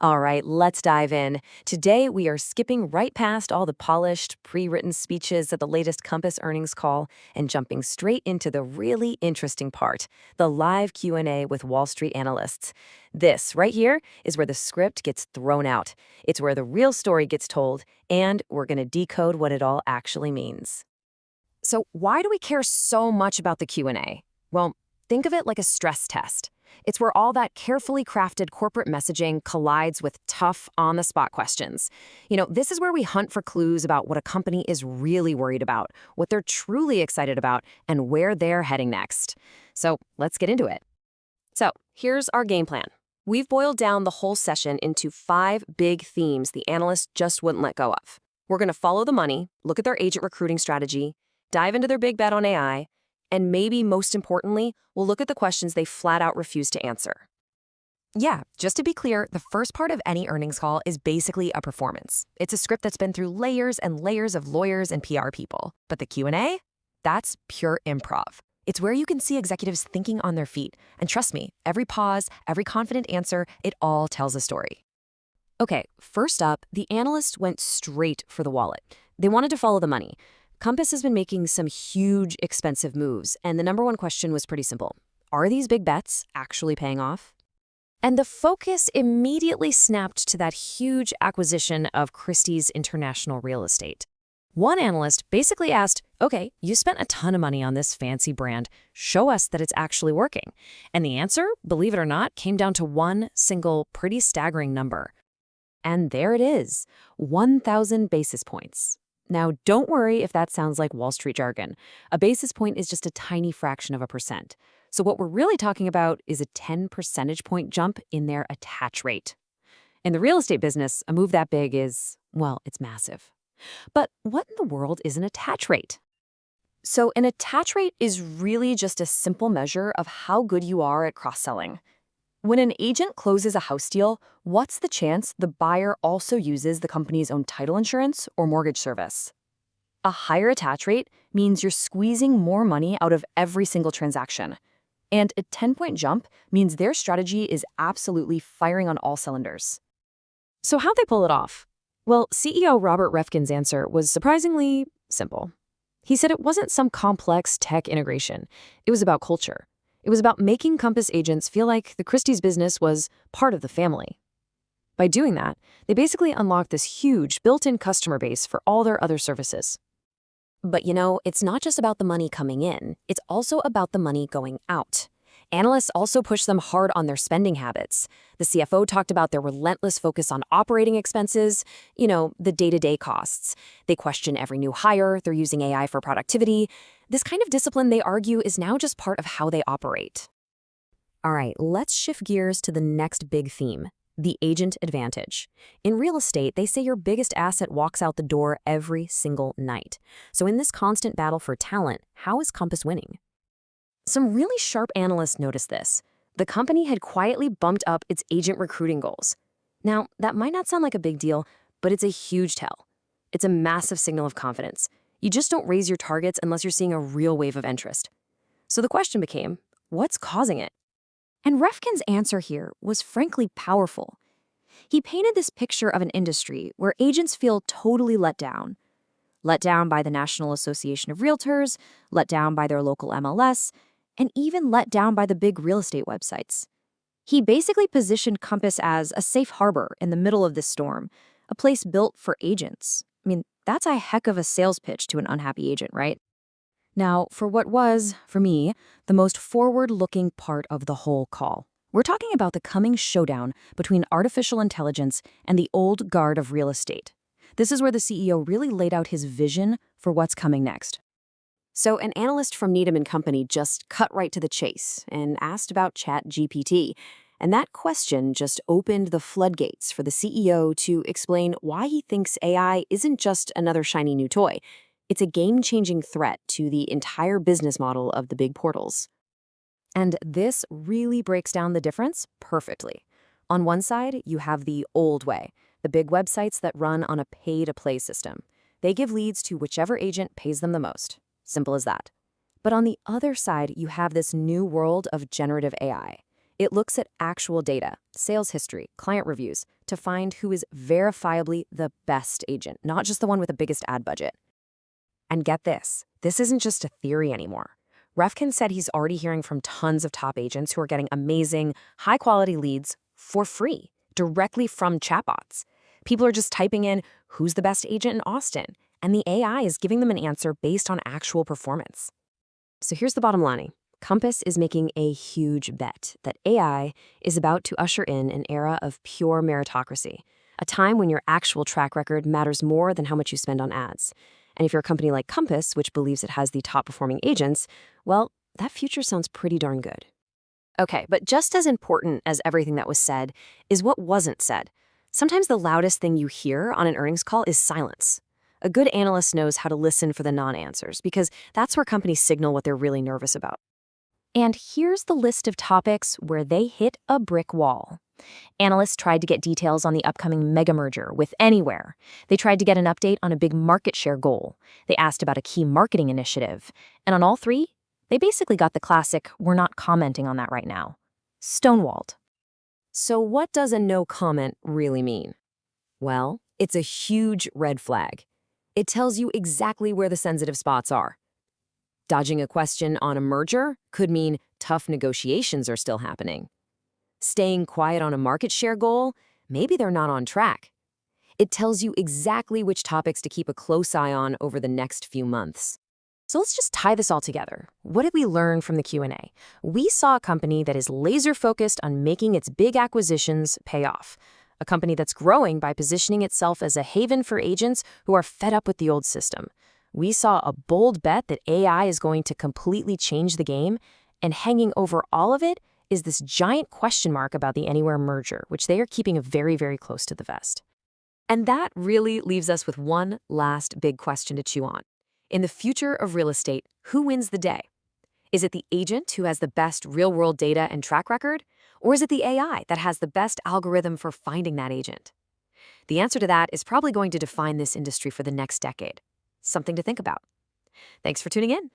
All right, let's dive in. Today, we are skipping right past all the polished, pre-written speeches at the latest Compass earnings call and jumping straight into the really interesting part, the live Q&A with Wall Street analysts. This, right here, is where the script gets thrown out. It's where the real story gets told, and we're going to decode what it all actually means. So why do we care so much about the Q&A? Well, think of it like a stress test. It's where all that carefully crafted corporate messaging collides with tough, on-the-spot questions. This is where we hunt for clues about what a company is really worried about, what they're truly excited about, and where they're heading next. So let's get into it. So here's our game plan. We've boiled down the whole session into 5 big themes the analysts just wouldn't let go of. We're going to follow the money, look at their agent recruiting strategy, dive into their big bet on AI, and maybe most importantly, we'll look at the questions they flat out refuse to answer. Yeah, just to be clear, the first part of any earnings call is basically a performance. It's a script that's been through layers and layers of lawyers and PR people. But the Q&A? That's pure improv. It's where you can see executives thinking on their feet. And trust me, every pause, every confident answer, it all tells a story. Okay, first up, the analyst went straight for the wallet. They wanted to follow the money. Compass has been making some huge, expensive moves, and the number one question was pretty simple. Are these big bets actually paying off? And the focus immediately snapped to that huge acquisition of Christie's International Real Estate. One analyst basically asked, okay, you spent a ton of money on this fancy brand. Show us that it's actually working. And the answer, believe it or not, came down to one single, pretty staggering number. And there it is, 1,000 basis points. Now, don't worry if that sounds like Wall Street jargon. A basis point is just a tiny fraction of a percent. So what we're really talking about is a 10 percentage point jump in their attach rate. In the real estate business, a move that big is, well, it's massive. But what in the world is an attach rate? So an attach rate is really just a simple measure of how good you are at cross-selling. When an agent closes a house deal, what's the chance the buyer also uses the company's own title insurance or mortgage service? A higher attach rate means you're squeezing more money out of every single transaction. And a 10-point jump means their strategy is absolutely firing on all cylinders. So how'd they pull it off? Well, CEO Robert Reffkin's answer was surprisingly simple. He said it wasn't some complex tech integration. It was about culture. It was about making Compass agents feel like the Christie's business was part of the family. By doing that, they basically unlocked this huge built-in customer base for all their other services. But it's not just about the money coming in, it's also about the money going out. Analysts also pushed them hard on their spending habits. The CFO talked about their relentless focus on operating expenses, the day-to-day costs. They question every new hire, they're using AI for productivity. This kind of discipline, they argue, is now just part of how they operate. All right, let's shift gears to the next big theme, the agent advantage. In real estate, they say your biggest asset walks out the door every single night. So in this constant battle for talent, how is Compass winning? Some really sharp analysts noticed this. The company had quietly bumped up its agent recruiting goals. Now, that might not sound like a big deal, but it's a huge tell. It's a massive signal of confidence. You just don't raise your targets unless you're seeing a real wave of interest. So the question became, what's causing it? And Reffkin's answer here was frankly powerful. He painted this picture of an industry where agents feel totally let down. Let down by the National Association of Realtors, let down by their local MLS, and even let down by the big real estate websites. He basically positioned Compass as a safe harbor in the middle of this storm, a place built for agents. I mean, that's a heck of a sales pitch to an unhappy agent, right? Now, for what was, for me, the most forward-looking part of the whole call. We're talking about the coming showdown between artificial intelligence and the old guard of real estate. This is where the CEO really laid out his vision for what's coming next. So an analyst from Needham & Company just cut right to the chase and asked about ChatGPT. And that question just opened the floodgates for the CEO to explain why he thinks AI isn't just another shiny new toy. It's a game-changing threat to the entire business model of the big portals. And this really breaks down the difference perfectly. On one side, you have the old way, the big websites that run on a pay-to-play system. They give leads to whichever agent pays them the most. Simple as that. But on the other side, you have this new world of generative AI. It looks at actual data, sales history, client reviews, to find who is verifiably the best agent, not just the one with the biggest ad budget. And get this isn't just a theory anymore. Reffkin said he's already hearing from tons of top agents who are getting amazing, high-quality leads for free, directly from chatbots. People are just typing in, who's the best agent in Austin? And the AI is giving them an answer based on actual performance. So here's the bottom line. Compass is making a huge bet that AI is about to usher in an era of pure meritocracy, a time when your actual track record matters more than how much you spend on ads. And if you're a company like Compass, which believes it has the top-performing agents, well, that future sounds pretty darn good. Okay, but just as important as everything that was said is what wasn't said. Sometimes the loudest thing you hear on an earnings call is silence. A good analyst knows how to listen for the non-answers because that's where companies signal what they're really nervous about. And here's the list of topics where they hit a brick wall. Analysts tried to get details on the upcoming mega merger with Anywhere. They tried to get an update on a big market share goal. They asked about a key marketing initiative. And on all three, they basically got the classic, we're not commenting on that right now. Stonewalled. So what does a no comment really mean? Well, it's a huge red flag. It tells you exactly where the sensitive spots are. Dodging a question on a merger could mean tough negotiations are still happening. Staying quiet on a market share goal, maybe they're not on track. It tells you exactly which topics to keep a close eye on over the next few months. So let's just tie this all together. What did we learn from the Q&A? We saw a company that is laser-focused on making its big acquisitions pay off. A company that's growing by positioning itself as a haven for agents who are fed up with the old system. We saw a bold bet that AI is going to completely change the game, and hanging over all of it is this giant question mark about the Anywhere merger, which they are keeping very, very close to the vest. And that really leaves us with one last big question to chew on. In the future of real estate, who wins the day? Is it the agent who has the best real-world data and track record? Or is it the AI that has the best algorithm for finding that agent? The answer to that is probably going to define this industry for the next decade. Something to think about. Thanks for tuning in.